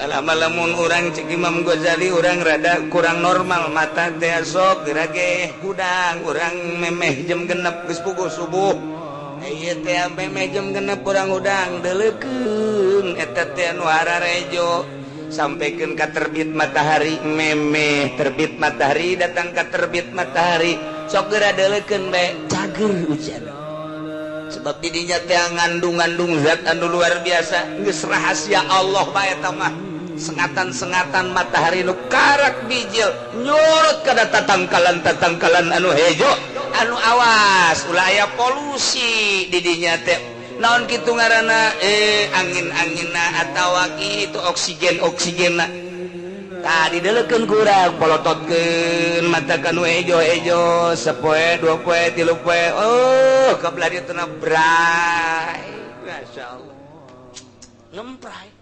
Lamun orang cek Imam Ghazali orang rada kurang normal mata teh sok gerage hudang orang memeh jam genep geus pukul subuh ieu teh memeh jam genep urang hudang deulekeun eta teh anu hararejo sampaikeun ka terbit matahari memeh terbit matahari datang ka terbit matahari sok geura deulekeun bae cager hujan sebab didinya teh ngandung-ngandung zat anu luar biasa geus rahasia Allah bae eta mah sengatan-sengatan matahari nu karak bijil nyorot kada tatangkalan anu hejo anu awas ulah aya polusi didinya teh naon kitu ngaranna angin-anginna atawa kitu oksigenna tadi deulekeun ku urang polototkeun mata kanu hejo-hejo sapoe dua poe tilu poe oh kablari teh na bray masyaallah ngempray